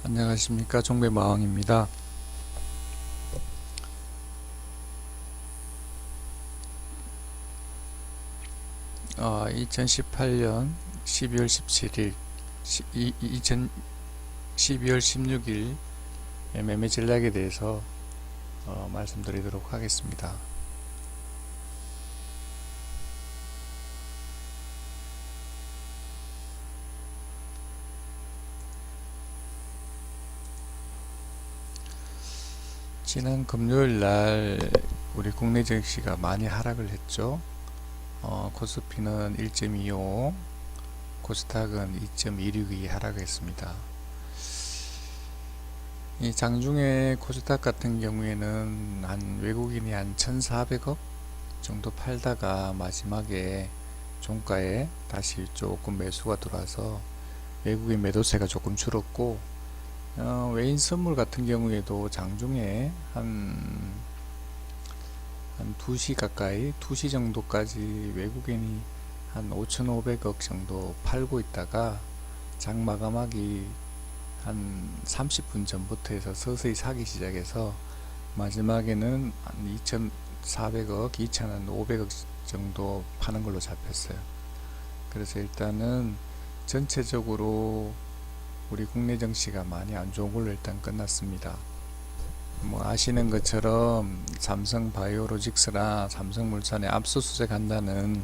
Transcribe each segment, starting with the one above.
안녕하십니까, 종배마왕입니다. 2018년 12월 17일 12월 16일 매매 전략에 대해서 말씀드리도록 하겠습니다. 지난 금요일 날 우리 국내 증시가 많이 하락을 했죠. 코스피는 1.25, 코스닥은 2.162 하락했습니다. 이 장중에 코스닥 같은 경우에는 외국인이 한 1,400억 정도 팔다가 마지막에 종가에 다시 조금 매수가 들어와서 외국인 매도세가 조금 줄었고, 외인 선물 같은 경우에도 장중에 한 2시 가까이, 2시 정도까지 외국인이 한 5,500억 정도 팔고 있다가 장 마감하기 한 30분 전부터 해서 서서히 사기 시작해서 마지막에는 한 2,400억, 2,500억 정도 파는 걸로 잡혔어요. 그래서 일단은 전체적으로 우리 국내 증시가 많이 안 좋은 걸로 일단 끝났습니다. 아시는 것처럼 삼성바이오로직스나 삼성물산에 압수수색 한다는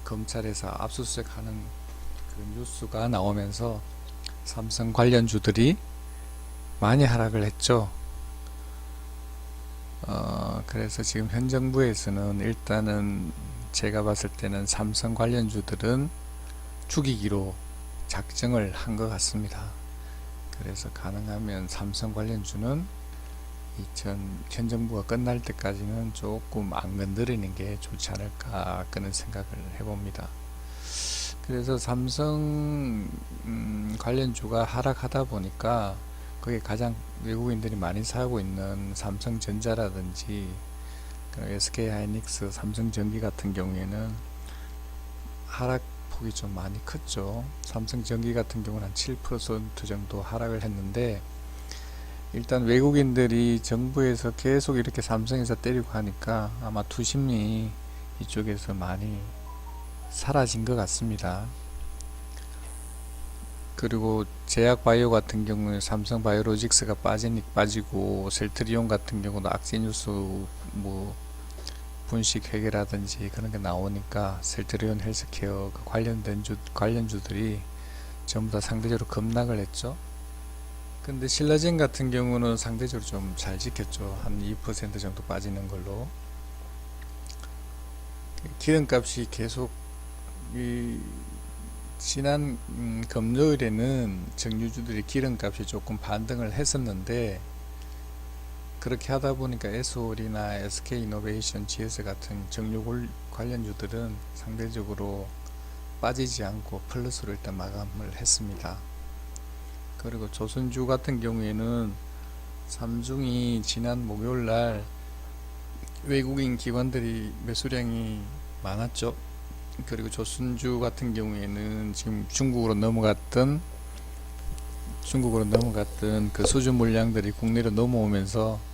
검찰에서 압수수색하는 그 뉴스가 나오면서 삼성 관련주들이 많이 하락을 했죠. 그래서 지금 현 정부에서는 일단은 제가 봤을 때는 삼성 관련주들은 죽이기로 작정을 한 것 같습니다. 그래서 가능하면 삼성 관련주는 현 정부가 끝날 때까지는 조금 안 건드리는 게 좋지 않을까 그런 생각을 해봅니다. 그래서 삼성 관련주가 하락하다 보니까 거기에 가장 외국인들이 많이 사고 있는 삼성전자라든지 SK하이닉스, 삼성전기 같은 경우에는 하락폭이 좀 많이 컸죠. 삼성전기 같은 경우는 한 7% 정도 하락을 했는데, 일단 외국인들이 정부에서 계속 이렇게 삼성에서 때리고 하니까 아마 투심리 이쪽에서 많이 사라진 것 같습니다. 그리고 제약바이오 같은 경우에 삼성바이오로직스가 빠지고 셀트리온 같은 경우도 악재뉴스 분식 회계라든지 그런 게 나오니까 셀트리온 헬스케어 그 관련주들이 전부 다 상대적으로 급락을 했죠. 근데 신라젠 같은 경우는 상대적으로 좀 잘 지켰죠. 한 2% 정도 빠지는 걸로. 기름값이 계속 지난 금요일에는 정유주들이 기름값이 조금 반등을 했었는데, 그렇게 하다 보니까 에스홀이나 SK이노베이션, GS 같은 정유 관련주들은 상대적으로 빠지지 않고 플러스로 일단 마감을 했습니다. 그리고 조선주 같은 경우에는 삼중이 지난 목요일날 외국인 기관들이 매수량이 많았죠. 그리고 조선주 같은 경우에는 지금 중국으로 넘어갔던 그 수주 물량들이 국내로 넘어오면서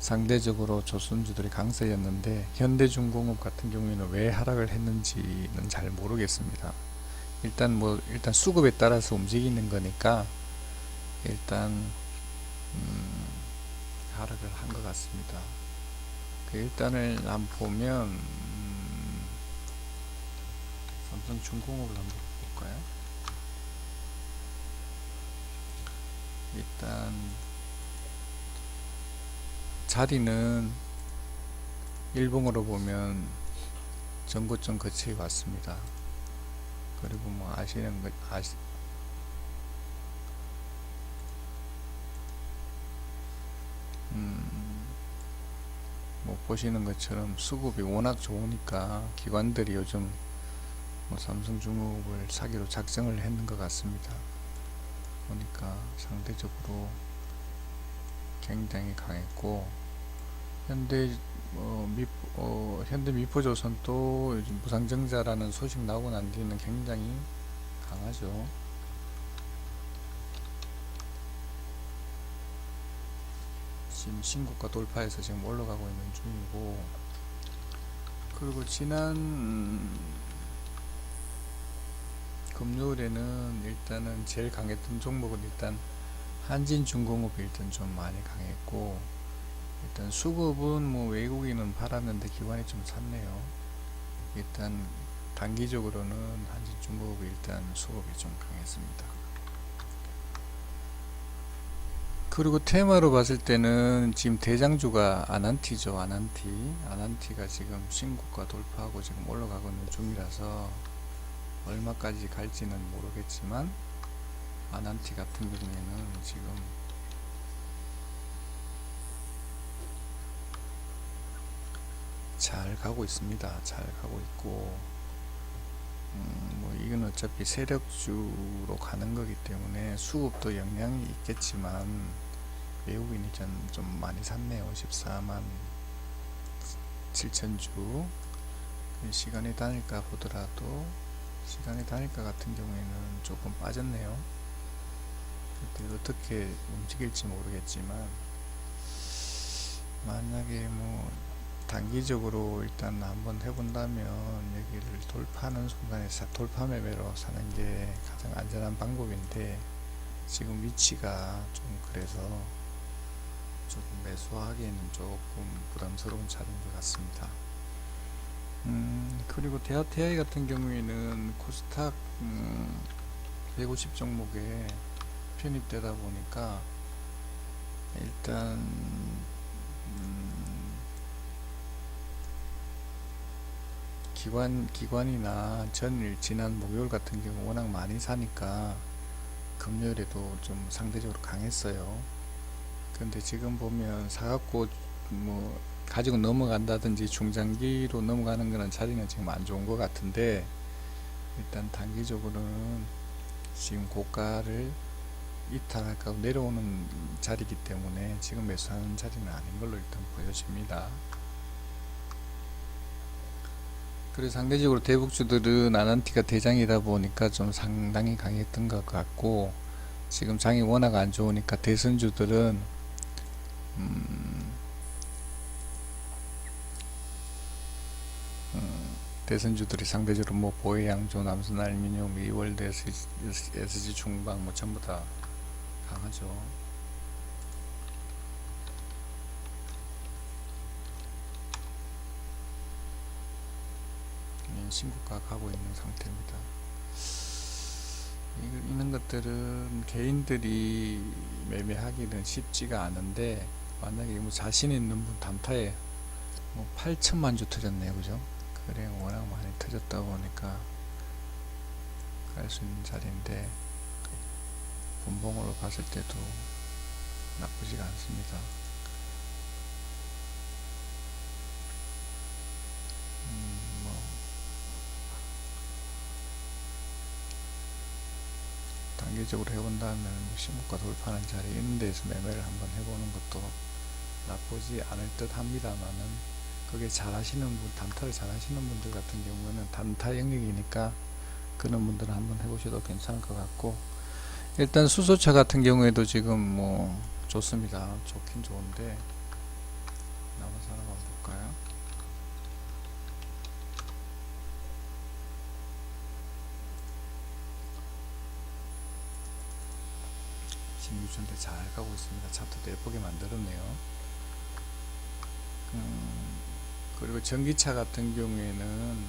상대적으로 조선주들이 강세였는데, 현대중공업 같은 경우에는 왜 하락을 했는지는 잘 모르겠습니다. 일단 수급에 따라서 움직이는 거니까 일단 하락을 한 것 같습니다. 일단을 한번 보면 삼성중공업을 한번 볼까요? 일단 자리는 일봉으로 보면 전고점 거치에 왔습니다. 그리고 아시는 거 보시는 것처럼 수급이 워낙 좋으니까 기관들이 요즘 삼성중공업을 사기로 작정을 했는 것 같습니다. 보니까 상대적으로 굉장히 강했고, 현대미포조선도 요즘 무상증자라는 소식 나오고 난 뒤에는 굉장히 강하죠. 지금 신고가 돌파해서 지금 올라가고 있는 중이고, 그리고 지난 금요일에는 일단은 제일 강했던 종목은 일단 한진중공업이 일단 좀 많이 강했고, 일단 수급은 뭐 외국인은 팔았는데 기관이 좀 샀네요. 일단 단기적으로는 한진중공업이 일단 수급이 좀 강했습니다. 그리고 테마로 봤을 때는 지금 대장주가 아난티죠. 아난티가 지금 신고가 돌파하고 지금 올라가고 있는 중이라서 얼마까지 갈지는 모르겠지만, 아난티 같은 경우에는 지금 잘 가고 있습니다. 잘 가고 있고, 뭐 이건 어차피 세력주로 가는 거기 때문에 수급도 영향이 있겠지만, 외국인이 좀 많이 샀네요. 14만 7천주. 시간의 단일가 보더라도 시간의 단일가 같은 경우에는 조금 빠졌네요. 그때 어떻게 움직일지 모르겠지만, 만약에 뭐 단기적으로 일단 한번 해본다면 여기를 돌파하는 순간에 돌파 매매로 사는 게 가장 안전한 방법인데, 지금 위치가 좀 그래서 조금 매수하기에는 조금 부담스러운 자리인 것 같습니다. 그리고 대하TI 같은 경우에는 코스닥 150 종목에 편입되다 보니까 일단 기관이나 전일 지난 목요일 같은 경우 워낙 많이 사니까 금요일에도 좀 상대적으로 강했어요. 근데 지금 보면 사갖고 뭐 가지고 넘어간다든지 중장기로 넘어가는 거는 자리는 지금 안 좋은 것 같은데, 일단 단기적으로는 지금 고가를 이탈할까 내려오는 자리이기 때문에 지금 매수하는 자리는 아닌 걸로 일단 보여집니다. 그래서 상대적으로 대북주들은 아난티가 대장이다 보니까 좀 상당히 강했던 것 같고, 지금 장이 워낙 안 좋으니까 대선주들은 대선주들이 상대적으로 뭐 보혜양조, 남선알미늄, 이월드, SG 중방 뭐 전부 다 강하죠. 신고가 가고 있는 상태입니다. 이런 것들은 개인들이 매매하기는 쉽지가 않은데, 만약에 뭐 자신 있는 분 단타에 뭐 8천만 주 터졌네요. 그죠? 그래 워낙 많이 터졌다 보니까 갈 수 있는 자리인데, 분봉으로 봤을 때도 나쁘지가 않습니다. 뭐 단기적으로 해본다면 신고가 돌파하는 자리에 있는 데서 매매를 한번 해보는 것도 나쁘지 않을 듯 합니다만은, 그게 잘하시는 분, 단타를 잘하시는 분들 같은 경우는 단타 영역이니까 그런 분들은 한번 해보셔도 괜찮을 것 같고, 일단 수소차 같은 경우에도 지금 뭐 좋습니다. 좋긴 좋은데 나머지 하나만 볼까요? 지금 유전대 잘 가고 있습니다. 차트도 예쁘게 만들었네요. 그리고 전기차 같은 경우에는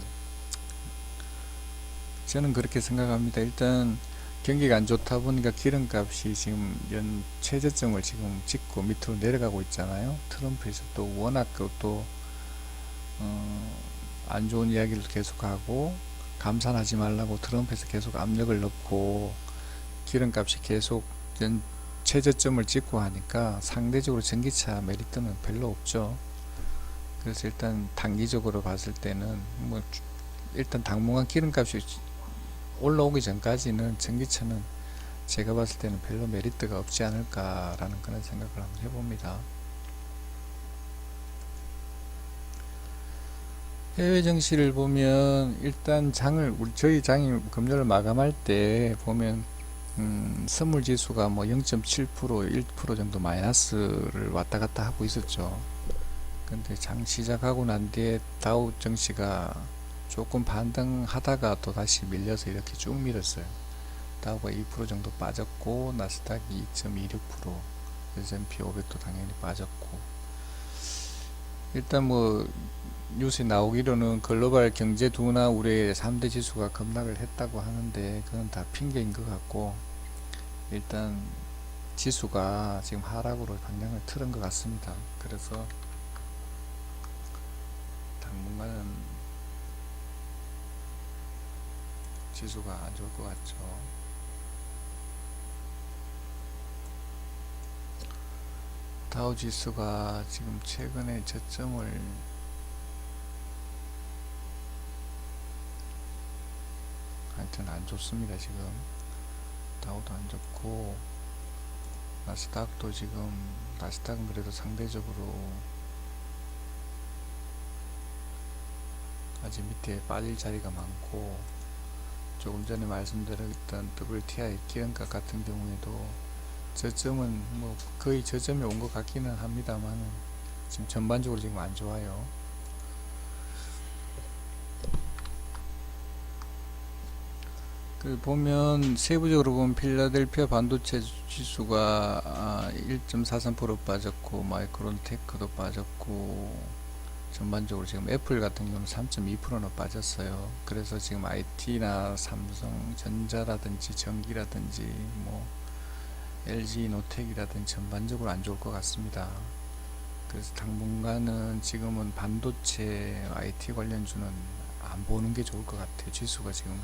저는 그렇게 생각합니다. 일단 경기가 안 좋다 보니까 기름값이 지금 연 최저점을 지금 찍고 밑으로 내려가고 있잖아요. 트럼프에서 또 워낙 또 안 좋은 이야기를 계속하고 감산하지 말라고 트럼프에서 계속 압력을 넣고 기름값이 계속 연 최저점을 찍고 하니까 상대적으로 전기차 메리트는 별로 없죠. 그래서 일단 단기적으로 봤을 때는 뭐 일단 당분간 기름값이 올라오기 전까지는 전기차는 제가 봤을 때는 별로 메리트가 없지 않을까라는 그런 생각을 한번 해봅니다. 해외 증시를 보면 일단 저희 장이 금요일 마감할 때 보면 선물 지수가 뭐 0.7%, 1% 정도 마이너스를 왔다 갔다 하고 있었죠. 근데 장 시작하고 난 뒤에 다우 증시가 조금 반등하다가 또 다시 밀려서 이렇게 쭉 밀었어요. 다우가 2% 정도 빠졌고 나스닥이 2.26%, S&P 500도 당연히 빠졌고, 일단 뭐 뉴스에 나오기로는 글로벌 경제 둔화 우려에 3대 지수가 급락을 했다고 하는데 그건 다 핑계인 것 같고, 일단 지수가 지금 하락으로 방향을 틀은 것 같습니다. 그래서 당분간은 지수가 안 좋을 것 같죠. 다우 지수가 지금 최근에 저점을 하여튼 안 좋습니다. 지금 다우도 안 좋고, 나스닥도 지금, 나스닥은 그래도 상대적으로 아직 밑에 빠질 자리가 많고, 조금 전에 말씀드렸던 WTI 기름값 같은 경우에도 저점은 뭐 거의 저점에 온 것 같기는 합니다만 지금 전반적으로 지금 안 좋아요. 그 보면 세부적으로 보면 필라델피아 반도체 지수가 1.43% 빠졌고, 마이크론테크도 빠졌고, 전반적으로 지금 애플 같은 경우는 3.2%나 빠졌어요. 그래서 지금 IT나 삼성전자라든지 전기라든지 뭐 LG 노텍이라든지 전반적으로 안 좋을 것 같습니다. 그래서 당분간은 지금은 반도체 IT 관련주는 안 보는 게 좋을 것 같아요. 지수가 지금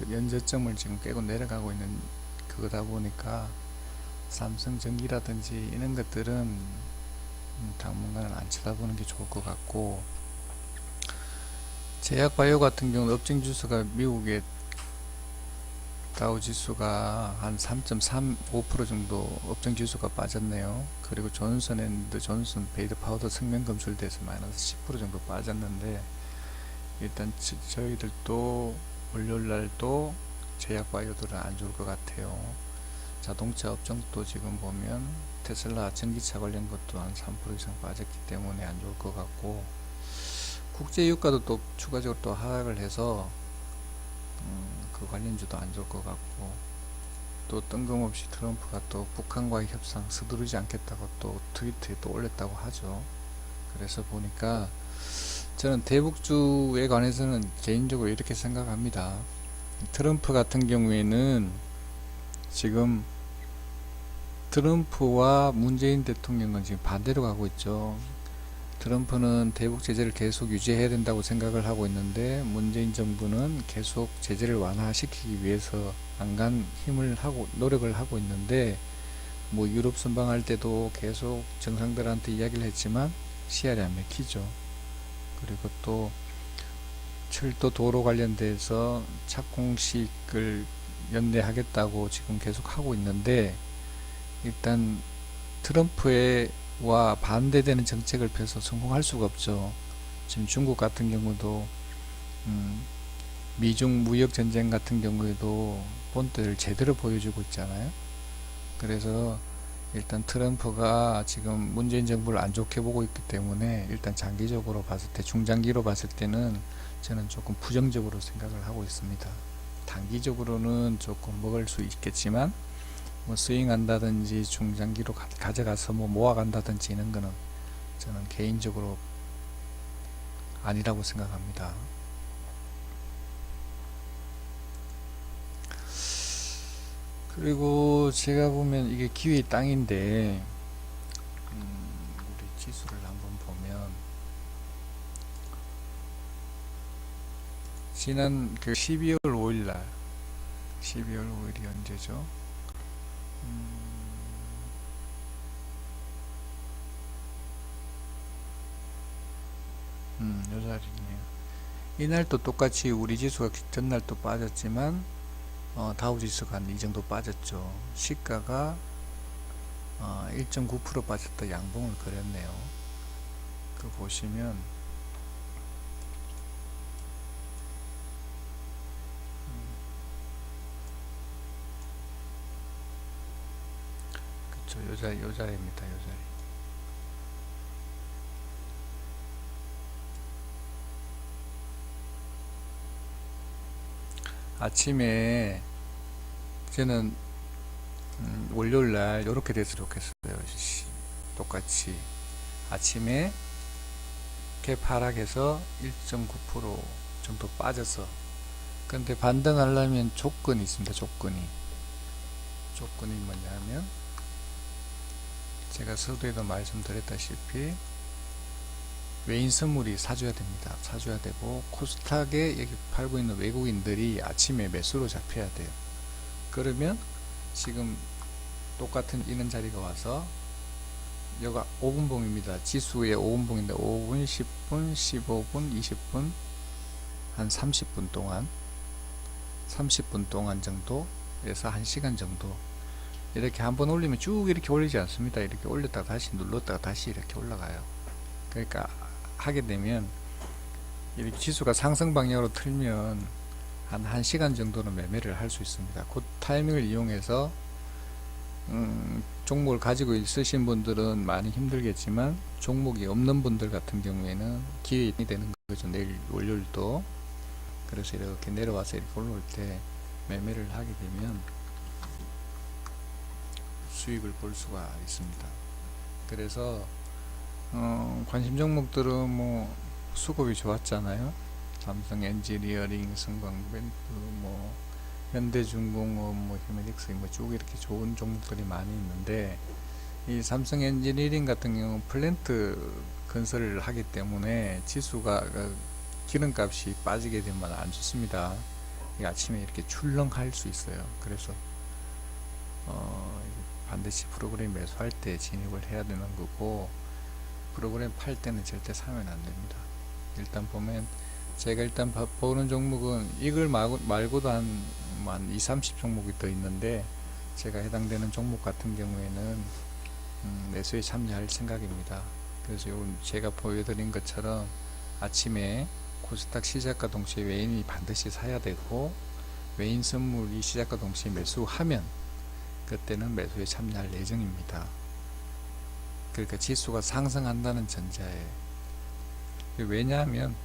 연저점을 지금 깨고 내려가고 있는 그거다 보니까 삼성전기라든지 이런 것들은 당분간은 안 쳐다보는 게 좋을 것 같고, 제약바이오 같은 경우는 업종 지수가 미국의 다우 지수가 한 3.35% 정도 업종 지수가 빠졌네요. 그리고 존슨앤드 존슨 베이드 파우더 성명 검출돼서 마이너스 10% 정도 빠졌는데, 일단 저희들도 월요일날도 제약바이오들은 안 좋을 것 같아요. 자동차 업종도 지금 보면 테슬라 전기차 관련 것도 한 3% 이상 빠졌기 때문에 안 좋을 것 같고, 국제유가도 또 추가적으로 또 하락을 해서 그 관련주도 안 좋을 것 같고, 또 뜬금없이 트럼프가 또 북한과의 협상 서두르지 않겠다고 또 트위터에 또 올렸다고 하죠. 그래서 보니까 저는 대북주에 관해서는 개인적으로 이렇게 생각합니다. 트럼프 같은 경우에는 지금 트럼프와 문재인 대통령은 지금 반대로 가고 있죠. 트럼프는 대북 제재를 계속 유지해야 된다고 생각을 하고 있는데, 문재인 정부는 계속 제재를 완화시키기 위해서 안간 힘을 하고 노력을 하고 있는데, 뭐 유럽 순방할 때도 계속 정상들한테 이야기를 했지만 씨알이 안 맥히죠. 그리고 또 철도 도로 관련돼서 착공식을 연내하겠다고 지금 계속 하고 있는데, 일단 트럼프와 반대되는 정책을 펴서 성공할 수가 없죠. 지금 중국 같은 경우도 미중 무역 전쟁 같은 경우에도 본때를 제대로 보여주고 있잖아요. 그래서 일단 트럼프가 지금 문재인 정부를 안 좋게 보고 있기 때문에, 일단 장기적으로 봤을 때, 중장기로 봤을 때는 저는 조금 부정적으로 생각을 하고 있습니다. 단기적으로는 조금 먹을 수 있겠지만, 뭐 스윙한다든지 중장기로 가져가서 뭐 모아간다든지 이런 거는 저는 개인적으로 아니라고 생각합니다. 그리고 제가 보면 이게 기회의 땅인데, 우리 지수를 한번 보면 지난 그 12월 5일날 12월 5일이 언제죠? 요 자리네요. 이날도 똑같이 우리 지수가 전날 또 빠졌지만 다우 지수가 한 이 정도 빠졌죠. 시가가 1.9% 빠졌다 양봉을 그렸네요. 그 보시면 요 자리입니다. 요 자리. 아침에 저는 월요일날 이렇게 됐으면 좋겠어요. 똑같이 아침에 갭 하락해서 1.9% 정도 빠져서, 근데 반등하려면 조건이 있습니다. 조건이 뭐냐면 제가 서두에도 말씀드렸다시피 외인 선물이 사줘야 됩니다. 사줘야 되고, 코스닥에 여기 팔고 있는 외국인들이 아침에 매수로 잡혀야 돼요. 그러면 지금 똑같은 이런 자리가 와서, 여가 5분봉입니다. 지수의 5분봉인데 5분, 10분, 15분, 20분, 한 30분 동안 30분 동안 정도에서 1시간 정도 이렇게 한번 올리면 쭉 이렇게 올리지 않습니다. 이렇게 올렸다가 다시 눌렀다가 다시 이렇게 올라가요. 그러니까 하게 되면 이렇게 지수가 상승 방향으로 틀면 한 1시간 정도는 매매를 할 수 있습니다. 그 타이밍을 이용해서 종목을 가지고 있으신 분들은 많이 힘들겠지만, 종목이 없는 분들 같은 경우에는 기회가 되는 거죠. 내일 월요일도. 그래서 이렇게 내려와서 이렇게 올라올 때 매매를 하게 되면 수익을 볼 수가 있습니다. 그래서 관심 종목들은 뭐 수급이 좋았잖아요. 삼성 엔지니어링, 성광밴드, 뭐 현대중공업, 뭐 휴메닉스, 뭐 쭉 이렇게 좋은 종목들이 많이 있는데, 이 삼성 엔지니어링 같은 경우는 플랜트 건설을 하기 때문에 지수가 기름값이 빠지게 되면 안 좋습니다. 아침에 이렇게 출렁할 수 있어요. 그래서 반드시 프로그램 매수할 때 진입을 해야 되는 거고, 프로그램 팔 때는 절대 사면 안 됩니다. 일단 보면, 제가 일단 보는 종목은 이걸 말고도 한 2, 30 종목이 더 있는데, 제가 해당되는 종목 같은 경우에는 매수에 참여할 생각입니다. 그래서 요건 제가 보여드린 것처럼 아침에 코스닥 시작과 동시에 외인이 반드시 사야 되고, 외인 선물이 시작과 동시에 매수하면 그때는 매수에 참여할 예정입니다. 그러니까 지수가 상승한다는 전제에. 왜냐하면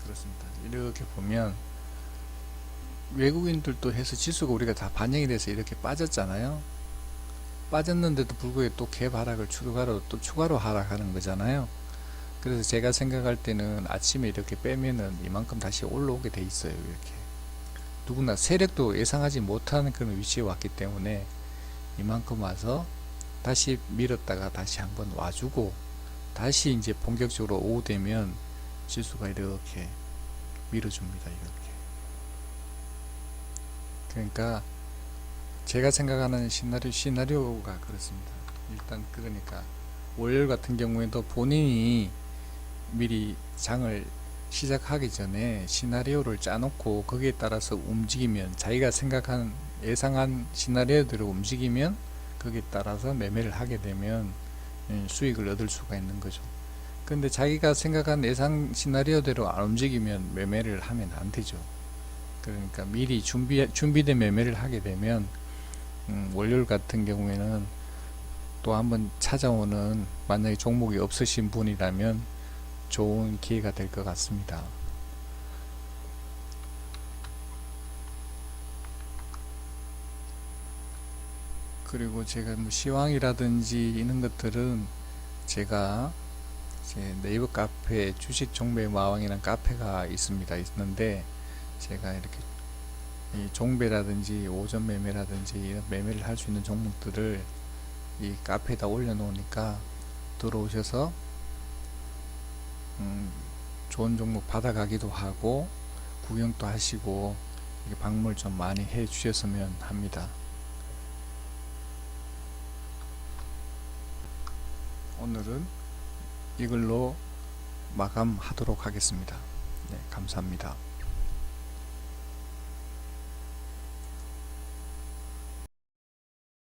그렇습니다. 이렇게 보면 외국인들도 해서 지수가 우리가 다 반영이 돼서 이렇게 빠졌잖아요. 빠졌는데도 불구하고 또 갭 하락을 추가로 하락하는 거잖아요. 그래서 제가 생각할 때는 아침에 이렇게 빼면은 이만큼 다시 올라오게 돼 있어요. 이렇게 누구나 세력도 예상하지 못하는 그런 위치에 왔기 때문에 이만큼 와서 다시 밀었다가 다시 한번 와주고, 다시 이제 본격적으로 오후 되면 지수가 이렇게 밀어줍니다. 이렇게. 그러니까 제가 생각하는 시나리오가 그렇습니다. 일단 그러니까 월요일 같은 경우에도 본인이 미리 장을 시작하기 전에 시나리오를 짜놓고 거기에 따라서 움직이면, 자기가 생각한 예상한 시나리오대로 움직이면 거기에 따라서 매매를 하게 되면 수익을 얻을 수가 있는 거죠. 근데 자기가 생각한 예상 시나리오대로 안 움직이면 매매를 하면 안 되죠. 그러니까 미리 준비된 매매를 하게 되면 월요일 같은 경우에는 또 한번 찾아오는, 만약에 종목이 없으신 분이라면 좋은 기회가 될 것 같습니다. 그리고 제가 뭐 시황이라든지 이런 것들은 제가 제 네이버 카페 주식 종배 마왕이라는 카페가 있는데, 제가 이렇게 이 종배라든지 오전 매매라든지 이런 매매를 할 수 있는 종목들을 이 카페에다 올려놓으니까 들어오셔서 좋은 종목 받아가기도 하고 구경도 하시고 방문을 좀 많이 해 주셨으면 합니다. 오늘은 이걸로 마감하도록 하겠습니다. 네, 감사합니다.